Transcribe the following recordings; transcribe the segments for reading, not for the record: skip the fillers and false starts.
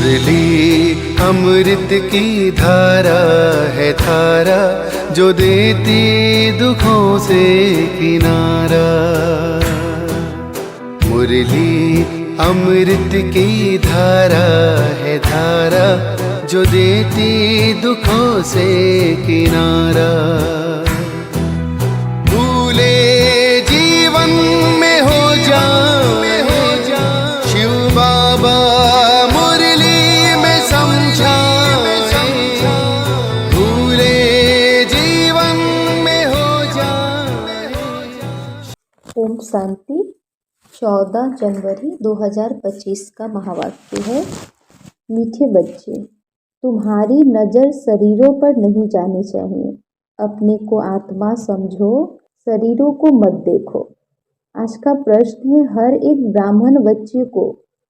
मुरली अमृत की धारा है धारा, जो देती दुखों से किनारा। मुरली अमृत की धारा है धारा, जो देती दुखों से किनारा। भूले जीवन में हो जा शिव बाबा मुरली में समझा, भूले जीवन में हो जा। ओम शांति। 14 जनवरी 2025 का महावाक्य है, मीठे बच्चे, तुम्हारी नज़र शरीरों पर नहीं जानी चाहिए। अपने को आत्मा समझो, शरीरों को मत देखो। आज का प्रश्न है, हर एक ब्राह्मण बच्चे को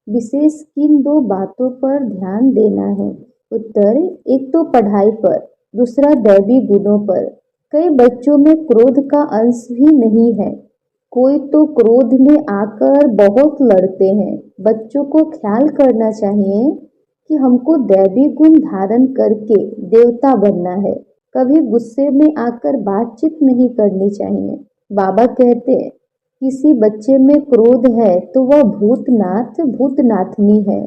विशेष किन 2 बातों पर ध्यान देना है? उत्तर, एक तो पढ़ाई पर, दूसरा दैवी गुणों पर। कई बच्चों में क्रोध का अंश भी नहीं है। कोई तो क्रोध में आकर बहुत लड़ते हैं। बच्चों को ख्याल करना चाहिए कि हमको दैवी गुण धारण करके देवता बनना है। कभी गुस्से में आकर बातचीत नहीं करनी चाहिए। बाबा कहते हैं, किसी बच्चे में क्रोध है तो वह भूतनाथ भूतनाथनी है।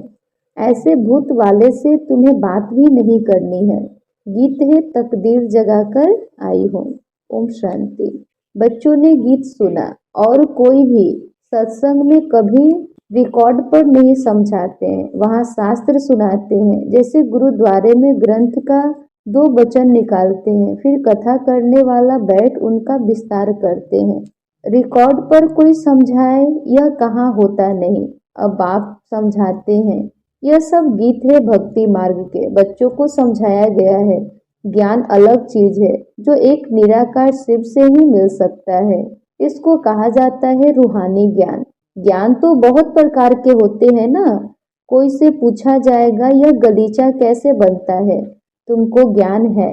ऐसे भूत वाले से तुम्हें बात भी नहीं करनी है। गीत है, तकदीर जगाकर आई हूँ। ओम शांति। बच्चों ने गीत सुना और कोई भी सत्संग में कभी रिकॉर्ड पर नहीं समझाते हैं, वहाँ शास्त्र सुनाते हैं। जैसे गुरुद्वारे में ग्रंथ का 2 वचन निकालते हैं, फिर कथा करने वाला बैठ उनका विस्तार करते हैं। रिकॉर्ड पर कोई समझाए यह कहाँ होता नहीं, अब आप समझाते हैं। यह सब गीत है भक्ति मार्ग के, बच्चों को समझाया गया है। ज्ञान अलग चीज है जो एक निराकार शिव से ही मिल सकता है। इसको कहा जाता है रूहानी ज्ञान। ज्ञान तो बहुत प्रकार के होते हैं ना। कोई से पूछा जाएगा यह गलीचा कैसे बनता है, तुमको ज्ञान है।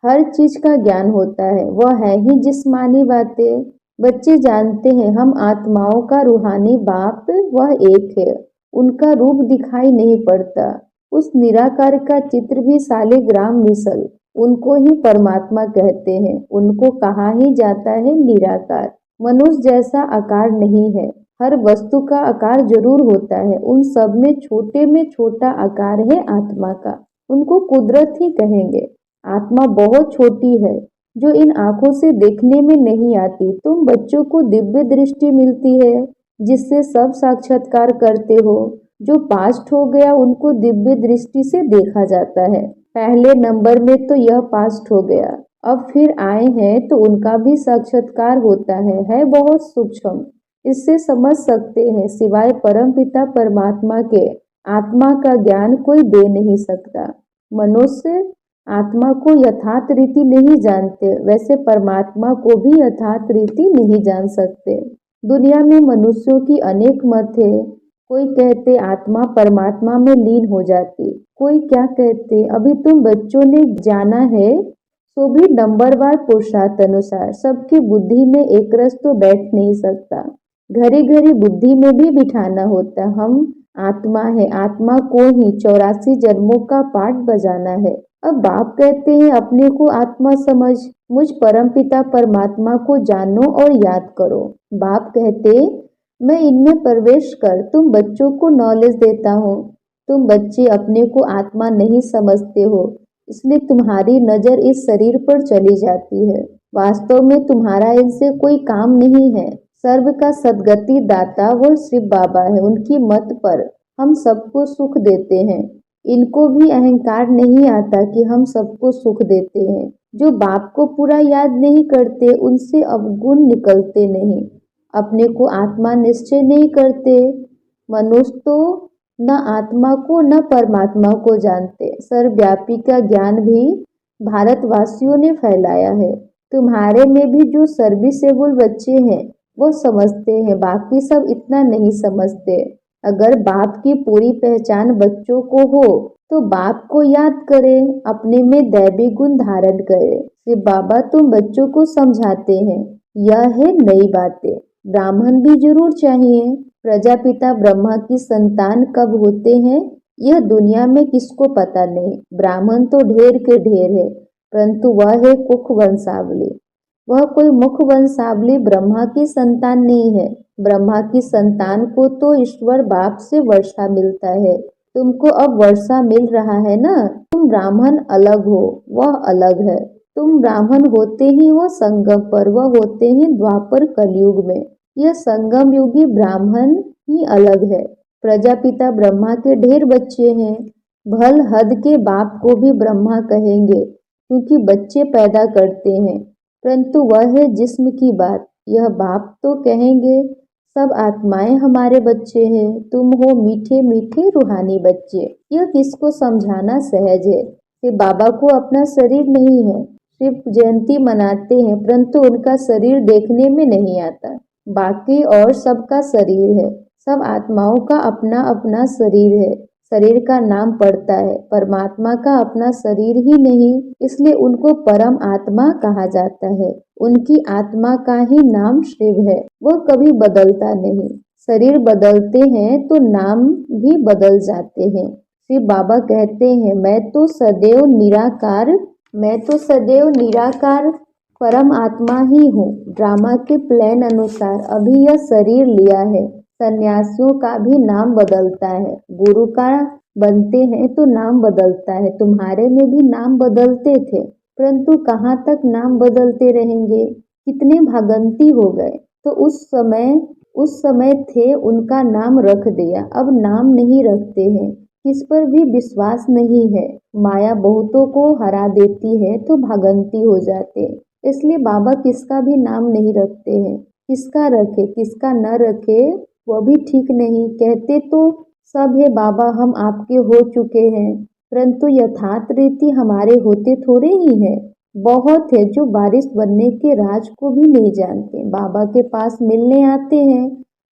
हर चीज का ज्ञान होता है, वह है ही जिस्मानी बातें। बच्चे जानते हैं हम आत्माओं का रूहानी बाप वह एक है, उनका रूप दिखाई नहीं पड़ता। उस निराकार का चित्र भी सालिग्राम मिसल, उनको ही परमात्मा कहते हैं। उनको कहा ही जाता है निराकार। मनुष्य जैसा आकार नहीं है, हर वस्तु का आकार जरूर होता है। उन सब में छोटा आकार है आत्मा का, उनको कुदरत ही कहेंगे। आत्मा बहुत छोटी है जो इन आंखों से देखने में नहीं आती। तुम बच्चों को दिव्य दृष्टि मिलती है जिससे सब साक्षात्कार करते हो। जो पास्ट हो गया उनको दिव्य दृष्टि से देखा जाता है। पहले नंबर में तो यह पास्ट हो गया, अब फिर आए हैं तो उनका भी साक्षात्कार होता है बहुत सूक्ष्म। इससे समझ सकते हैं सिवाय परमपिता परमात्मा के आत्मा का ज्ञान कोई दे नहीं सकता। मनुष्य आत्मा को यथार्थ रीति नहीं जानते, वैसे परमात्मा को भी यथार्थ रीति नहीं जान सकते। दुनिया में मनुष्यों की अनेक मत है। कोई कहते आत्मा परमात्मा में लीन हो जाती, कोई क्या कहते। अभी तुम बच्चों ने जाना है तो भी नंबरवार पुरुषार्थ अनुसार। सबकी बुद्धि में एक रस तो बैठ नहीं सकता, घड़ी घड़ी बुद्धि में भी बिठाना होता। हम आत्मा है, आत्मा को ही 84 जन्मों का पाठ बजाना है। अब बाप कहते हैं अपने को आत्मा समझ, मुझ परमपिता परमात्मा को जानो और याद करो। बाप कहते मैं इनमें प्रवेश कर तुम बच्चों को नॉलेज देता हूँ। तुम बच्चे अपने को आत्मा नहीं समझते हो, इसलिए तुम्हारी नजर इस शरीर पर चली जाती है। वास्तव में तुम्हारा इनसे कोई काम नहीं है। सर्व का सदगति दाता वो शिव बाबा है। उनकी मत पर हम सबको सुख देते हैं। इनको भी अहंकार नहीं आता कि हम सबको सुख देते हैं। जो बाप को पूरा याद नहीं करते उनसे अवगुण निकलते नहीं। अपने को आत्मा निश्चय नहीं करते। मनुष्य तो न आत्मा को न परमात्मा को जानते। सर्वव्यापी का ज्ञान भी भारतवासियों ने फैलाया है। तुम्हारे में भी जो सर्विसेबल बच्चे हैं वो समझते हैं, बाकी सब इतना नहीं समझते। अगर बाप की पूरी पहचान बच्चों को हो तो बाप को याद करें, अपने में दैवी गुण धारण करें। शिव बाबा तुम बच्चों को समझाते हैं, यह है नई बातें। ब्राह्मण भी जरूर चाहिए। प्रजापिता ब्रह्मा की संतान कब होते हैं यह दुनिया में किसको पता नहीं, ब्राह्मण तो ढेर के ढेर है, परंतु वह है कुख वंशावली। वह कोई मुख वंशावली ब्रह्मा की संतान नहीं है। ब्रह्मा की संतान को तो ईश्वर बाप से वर्षा मिलता है। तुमको अब वर्षा मिल रहा है ना। तुम ब्राह्मण अलग हो, वह अलग है। तुम ब्राह्मण होते ही हो संगम पर, वह होते हैं द्वापर कलयुग में। यह संगम युगी ब्राह्मण ही अलग है। प्रजापिता ब्रह्मा के ढेर बच्चे हैं। भल हद के बाप को भी ब्रह्मा कहेंगे, क्योंकि बच्चे पैदा करते हैं, परंतु वह है जिस्म की बात। यह बाप तो कहेंगे सब आत्माएं हमारे बच्चे हैं, तुम हो मीठे मीठे रूहानी बच्चे। यह किसको समझाना सहज है कि बाबा को अपना शरीर नहीं है। सिर्फ जयंती मनाते हैं, परंतु उनका शरीर देखने में नहीं आता। बाकी और सबका शरीर है। सब आत्माओं का अपना अपना शरीर है। शरीर का नाम पड़ता है, परमात्मा का अपना शरीर ही नहीं, इसलिए उनको परम आत्मा कहा जाता है। उनकी आत्मा का ही नाम शिव है। वह कभी बदलता नहीं। शरीर बदलते हैं तो नाम भी बदल जाते हैं। शिव बाबा कहते हैं मैं तो सदैव निराकार परम आत्मा ही हूँ। ड्रामा के प्लान अनुसार अभी यह शरीर लिया है। सन्यासियों का भी नाम बदलता है। गुरु का बनते हैं तो नाम बदलता है। तुम्हारे में भी नाम बदलते थे, परंतु कहाँ तक नाम बदलते रहेंगे। कितने भागंती हो गए। तो उस समय थे, उनका नाम रख दिया, अब नाम नहीं रखते हैं। किस पर भी विश्वास नहीं है। माया बहुतों को हरा देती है तो भागंती हो जाते। इसलिए बाबा किसका भी नाम नहीं रखते हैं। किसका रखे किसका न रखे वह भी ठीक नहीं। कहते तो सब है बाबा हम आपके हो चुके हैं, परंतु यथार्थ रीति हमारे होते थोड़े ही है। बहुत है जो वारिस बनने के राज को भी नहीं जानते। बाबा के पास मिलने आते हैं,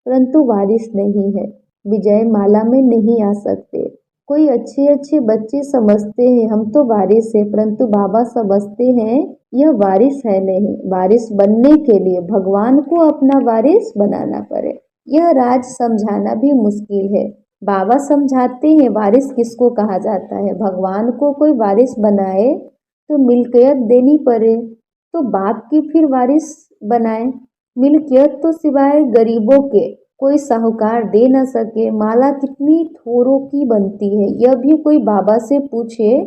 परंतु वारिस नहीं है। विजय माला में नहीं आ सकते। कोई अच्छे अच्छे बच्चे समझते हैं हम तो वारिस है, परंतु बाबा समझते हैं यह वारिस है नहीं। वारिस बनने के लिए भगवान को अपना वारिस बनाना पड़े। यह राज समझाना भी मुश्किल है। बाबा समझाते हैं वारिस किसको कहा जाता है। भगवान को कोई वारिस बनाए तो मिल्कियत देनी पड़े, तो बाप की फिर वारिस बनाए। मिल्कियत तो सिवाय गरीबों के कोई साहूकार दे न सके। माला कितनी थोरों की बनती है, यह भी कोई बाबा से पूछे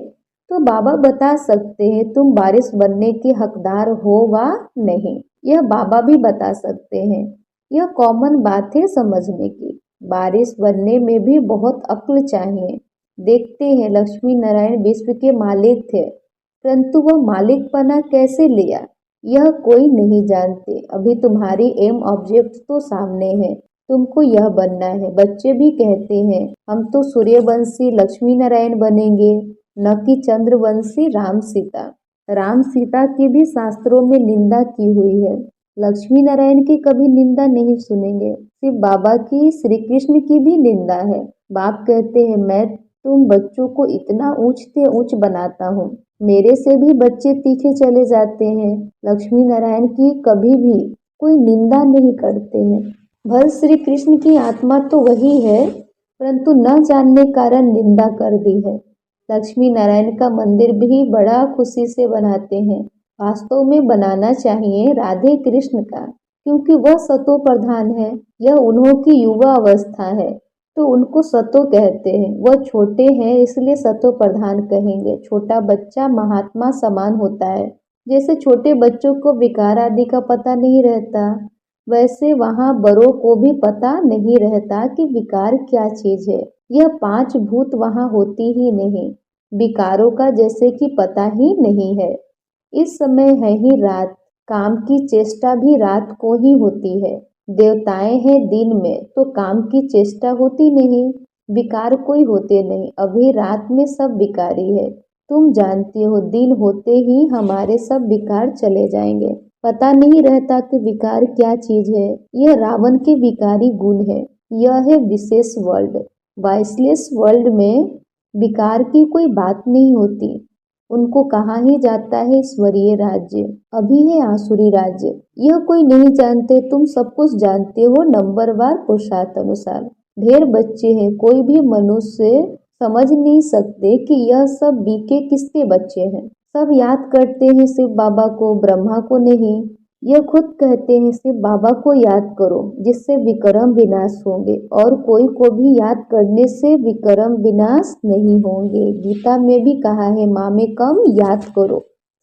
तो बाबा बता सकते हैं तुम वारिस बनने के हकदार हो वा नहीं। यह बाबा भी बता सकते हैं। यह कॉमन बात है समझने की। वारिस बनने में भी बहुत अक्ल चाहिए। देखते हैं लक्ष्मी नारायण विश्व के मालिक थे, परंतु वह मालिकपना कैसे लिया यह कोई नहीं जानते। अभी तुम्हारी एम ऑब्जेक्ट तो सामने है, तुमको यह बनना है। बच्चे भी कहते हैं हम तो सूर्यवंशी लक्ष्मी नारायण बनेंगे, न कि चंद्रवंशी राम सीता। राम सीता की भी शास्त्रों में निंदा की हुई है, लक्ष्मी नारायण की कभी निंदा नहीं सुनेंगे। सिर्फ बाबा की श्री कृष्ण की भी निंदा है। बाप कहते हैं मैं तुम बच्चों को इतना ऊंच से ऊंच बनाता हूँ, मेरे से भी बच्चे तीखे चले जाते हैं। लक्ष्मी नारायण की कभी भी कोई निंदा नहीं करते हैं। भल श्री कृष्ण की आत्मा तो वही है, परंतु न जानने कारण निंदा कर दी है। लक्ष्मी नारायण का मंदिर भी बड़ा खुशी से बनाते हैं। वास्तव में बनाना चाहिए राधे कृष्ण का, क्योंकि वह सतो प्रधान है। यह उन्हों की युवा अवस्था है तो उनको सतो कहते हैं। वह छोटे हैं इसलिए सतो प्रधान कहेंगे। छोटा बच्चा महात्मा समान होता है। जैसे छोटे बच्चों को विकार आदि का पता नहीं रहता, वैसे वहाँ बड़ों को भी पता नहीं रहता कि विकार क्या चीज है। यह 5 भूत वहाँ होती ही नहीं। विकारों का जैसे कि पता ही नहीं है। इस समय है ही रात, काम की चेष्टा भी रात को ही होती है। देवताएं हैं दिन में तो काम की चेष्टा होती नहीं। विकार कोई होते नहीं। अभी रात में सब विकारी है। तुम जानते हो दिन होते ही हमारे सब विकार चले जाएंगे। पता नहीं रहता कि विकार क्या चीज है। यह रावण के विकारी गुण है। यह है विशेष वर्ल्ड। वाइसलेस वर्ल्ड में विकार की कोई बात नहीं होती। उनको कहा ही जाता है ईश्वरीय राज्य। अभी है आसुरी राज्य। यह कोई नहीं जानते, तुम सब कुछ जानते हो नंबरवार पुरुषार्थ अनुसार। ढेर बच्चे हैं, कोई भी मनुष्य समझ नहीं सकते कि यह सब बीके किसके बच्चे हैं। सब याद करते हैं शिव बाबा को, ब्रह्मा को नहीं। यह खुद कहते हैं शिव बाबा को याद करो जिससे विक्रम विनाश होंगे, और कोई को भी याद करने से विक्रम विनाश नहीं होंगे। गीता में भी कहा है मामे कम याद करो।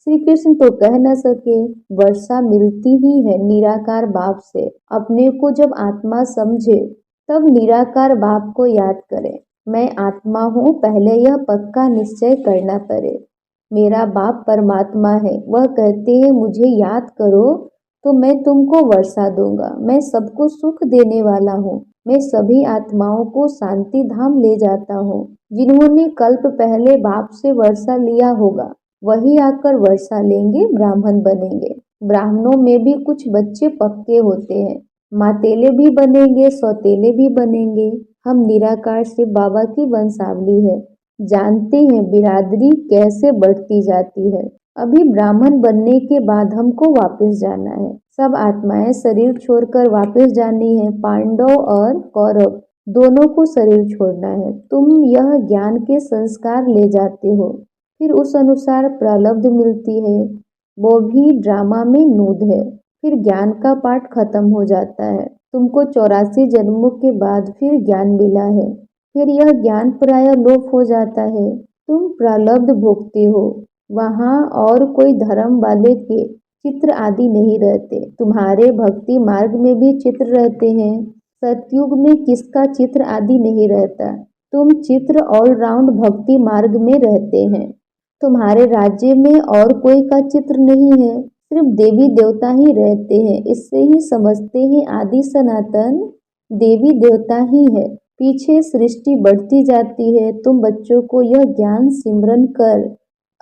श्री कृष्ण तो कह न सके, वर्षा मिलती ही है निराकार बाप से। अपने को जब आत्मा समझे तब निराकार बाप को याद करे। मैं आत्मा हूँ, पहले यह पक्का निश्चय करना पड़े। मेरा बाप परमात्मा है, वह कहते हैं मुझे याद करो तो मैं तुमको वर्षा दूंगा। मैं सबको सुख देने वाला हूँ। मैं सभी आत्माओं को शांति धाम ले जाता हूँ। जिन्होंने कल्प पहले बाप से वर्षा लिया होगा वही आकर वर्षा लेंगे, ब्राह्मण बनेंगे। ब्राह्मणों में भी कुछ बच्चे पक्के होते हैं, मातेले भी बनेंगे, सौतेले भी बनेंगे। हम निराकार शिव बाबा की वंशावली है, जानते हैं बिरादरी कैसे बढ़ती जाती है। अभी ब्राह्मण बनने के बाद हमको वापस जाना है। सब आत्माएं शरीर छोड़कर वापस जानी है। पांडव और कौरव दोनों को शरीर छोड़ना है। तुम यह ज्ञान के संस्कार ले जाते हो, फिर उस अनुसार प्रारब्ध मिलती है, वो भी ड्रामा में नूद है। फिर ज्ञान का पाठ खत्म हो जाता है। तुमको 84 जन्मों के बाद फिर ज्ञान मिला है, फिर यह ज्ञान प्राय लोप हो जाता है। तुम प्रारब्ध भोगते हो, वहाँ और कोई धर्म वाले के चित्र आदि नहीं रहते। तुम्हारे भक्ति मार्ग में भी चित्र रहते हैं, सतयुग में किसका चित्र आदि नहीं रहता। तुम चित्र ऑलराउंड भक्ति मार्ग में रहते हैं। तुम्हारे राज्य में और कोई का चित्र नहीं है, सिर्फ देवी देवता ही रहते हैं। इससे ही समझते हैं आदि सनातन देवी देवता ही है। पीछे सृष्टि बढ़ती जाती है। तुम बच्चों को यह ज्ञान सिमरन कर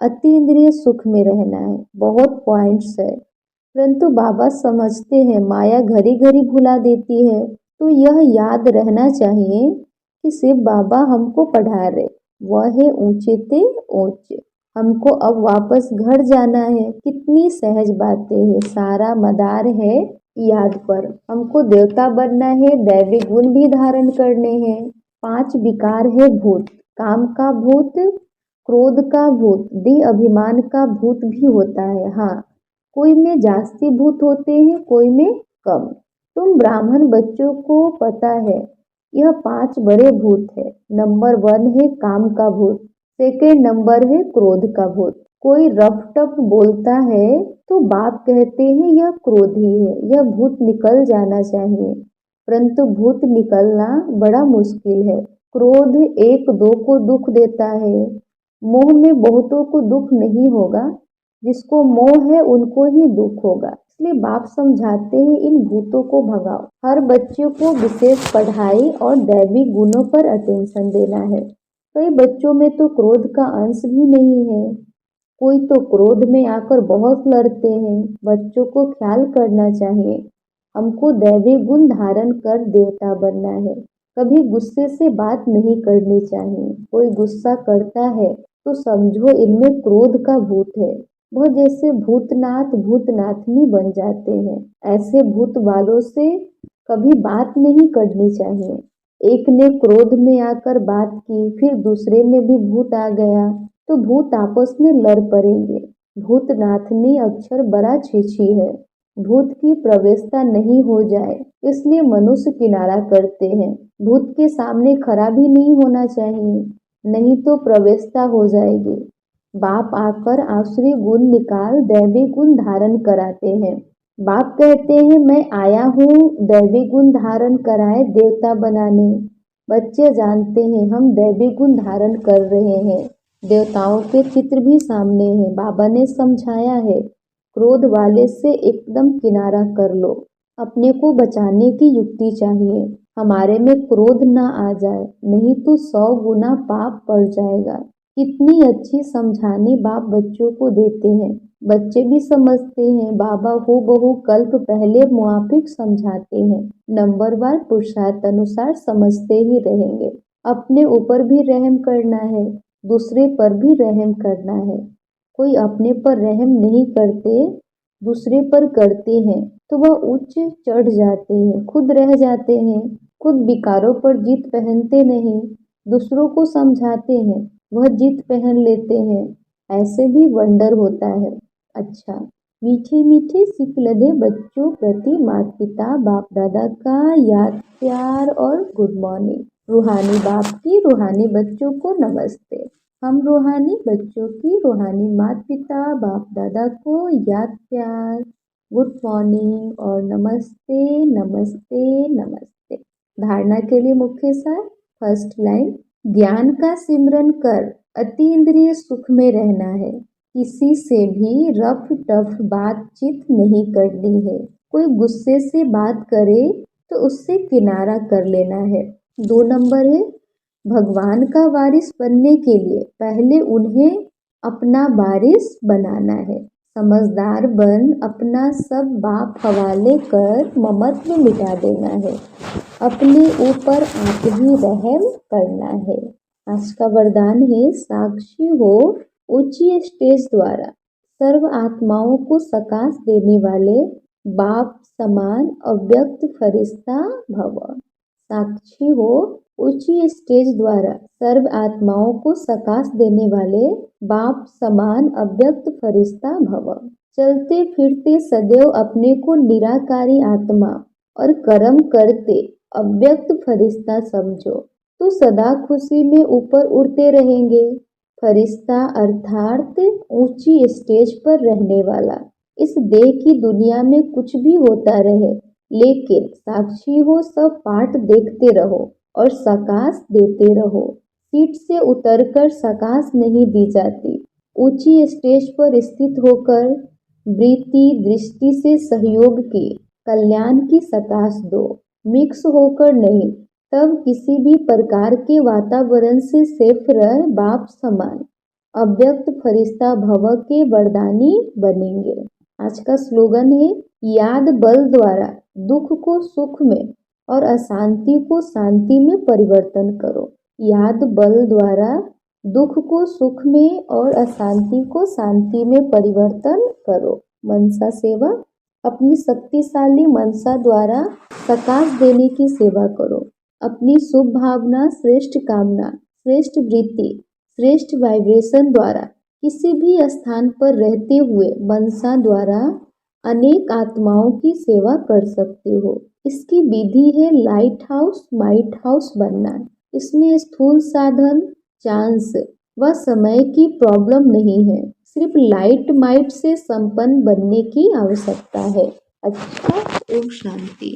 अति इंद्रिय सुख में रहना है। बहुत पॉइंट्स है, परंतु बाबा समझते हैं माया घड़ी घड़ी भुला देती है। तो यह याद रहना चाहिए कि शिव बाबा हमको पढ़ा रहे, वह है ऊंचे ते ऊंचे। हमको अब वापस घर जाना है। कितनी सहज बातें हैं, सारा मदार है याद पर। हमको देवता बनना है, दैवी गुण भी धारण करने हैं। 5 विकार है भूत, काम का भूत, क्रोध का भूत, देह अभिमान का भूत भी होता है। हाँ, कोई में जास्ती भूत होते हैं, कोई में कम। तुम ब्राह्मण बच्चों को पता है यह 5 बड़े भूत है। नंबर 1 है काम का भूत, सेकेंड नंबर है क्रोध का भूत। कोई रफ टफ बोलता है तो बाप कहते हैं यह क्रोधी है, यह भूत निकल जाना चाहिए, परंतु भूत निकलना बड़ा मुश्किल है। क्रोध 1-2 को दुख देता है, मोह में बहुतों को दुख नहीं होगा, जिसको मोह है उनको ही दुख होगा। इसलिए बाप समझाते हैं इन भूतों को भगाओ। हर बच्चे को विशेष पढ़ाई और दैवी गुणों पर अटेंशन देना है। कई बच्चों में तो क्रोध का अंश भी नहीं है, कोई तो क्रोध में आकर बहुत लड़ते हैं। बच्चों को ख्याल करना चाहिए, हमको दैवी गुण धारण कर देवता बनना है। कभी गुस्से से बात नहीं करनी चाहिए। कोई गुस्सा करता है तो समझो इनमें क्रोध का भूत है। वह जैसे भूतनाथ भूतनाथनी बन जाते हैं। ऐसे भूत वालों से कभी बात नहीं करनी चाहिए। एक ने क्रोध में आकर बात की, फिर दूसरे में भी भूत आ गया तो भूत आपस में लड़ पड़ेंगे। भूतनाथनी अक्षर बड़ा छीछी है, भूत की प्रवेशता नहीं हो जाए इसलिए मनुष्य किनारा करते हैं। भूत के सामने खड़ा भी नहीं होना चाहिए, नहीं तो प्रवेशता हो जाएगी। बाप आकर आसुरी गुण निकाल दैवी गुण धारण कराते हैं। बाप कहते हैं मैं आया हूँ दैवी गुण धारण कराए देवता बनाने। बच्चे जानते हैं हम दैवी गुण धारण कर रहे हैं। देवताओं के चित्र भी सामने हैं। बाबा ने समझाया है क्रोध वाले से एकदम किनारा कर लो। अपने को बचाने की युक्ति चाहिए, हमारे में क्रोध ना आ जाए, नहीं तो 100 गुना पाप पड़ जाएगा। कितनी अच्छी समझाने बाप बच्चों को देते हैं। बच्चे भी समझते हैं। बाबा हूबहू कल्प पहले मुआफिक समझाते हैं। नंबरवार पुरुषार्थ अनुसार समझते ही रहेंगे। अपने ऊपर भी रहम करना है, दूसरे पर भी रहम करना है। कोई अपने पर रहम नहीं करते, दूसरे पर करते हैं तो वह उच्च चढ़ जाते हैं, खुद रह जाते हैं। खुद विकारों पर जीत पहनते नहीं, दूसरों को समझाते हैं, वह जिद पहन लेते हैं, ऐसे भी वंडर होता है। अच्छा, मीठे मीठे सिकलधे बच्चों प्रति माता पिता बाप दादा का याद प्यार और गुड मॉर्निंग। रूहानी बाप की रूहानी बच्चों को नमस्ते। हम रूहानी बच्चों की रूहानी माता पिता बाप दादा को याद प्यार गुड मॉर्निंग और नमस्ते नमस्ते नमस्ते। धारणा के लिए मुख्य सार। फर्स्ट लाइन, ज्ञान का सिमरन कर अतीन्द्रिय सुख में रहना है। किसी से भी रफ टफ बातचीत नहीं करनी है। कोई गुस्से से बात करे तो उससे किनारा कर लेना है। 2 नंबर है, भगवान का वारिस बनने के लिए पहले उन्हें अपना वारिस बनाना है। समझदार बन अपना सब बाप हवाले कर ममत्व मिटा देना है। अपने ऊपर आप ही रहम करना है। आज का वरदान है, साक्षी हो ऊंची स्टेज द्वारा सर्व आत्माओं को सकाश देने वाले बाप समान अव्यक्त फरिश्ता भव। साक्षी हो ऊंची स्टेज द्वारा सर्व आत्माओं को सकाश देने वाले बाप समान अव्यक्त फरिश्ता भव। चलते फिरते सदैव अपने को निराकारी आत्मा और कर्म करते अव्यक्त फरिश्ता समझो तो सदा खुशी में ऊपर उड़ते रहेंगे। फरिश्ता अर्थात ऊंची स्टेज पर रहने वाला। इस देह की दुनिया में कुछ भी होता रहे, लेकिन साक्षी हो सब पाठ देखते रहो और सकाश देते रहो। सीट से उतरकर सकाश नहीं दी जाती। ऊंची स्टेज पर स्थित होकर वृत्ति दृष्टि से सहयोग की कल्याण की सकाश दो। मिक्स होकर नहीं, तब किसी भी प्रकार के वातावरण से सेफ रह बाप समान अव्यक्त फरिश्ता भव के वरदानी बनेंगे। आज का स्लोगन है, याद बल द्वारा दुख को सुख में और अशांति को शांति में परिवर्तन करो। याद बल द्वारा दुख को सुख में और अशांति को शांति में परिवर्तन करो। मनसा सेवा, अपनी शक्तिशाली मनसा द्वारा प्रकाश देने की सेवा करो। अपनी शुभ भावना, श्रेष्ठ कामना, श्रेष्ठ वृत्ति, श्रेष्ठ वाइब्रेशन द्वारा किसी भी स्थान पर रहते हुए मनसा द्वारा अनेक आत्माओं की सेवा कर सकते हो। इसकी विधि है लाइट हाउस माइट हाउस बनना। इसमें स्थूल साधन, चांस व समय की प्रॉब्लम नहीं है, सिर्फ लाइट माइट से संपन्न बनने की आवश्यकता है। अच्छा, ओम शांति।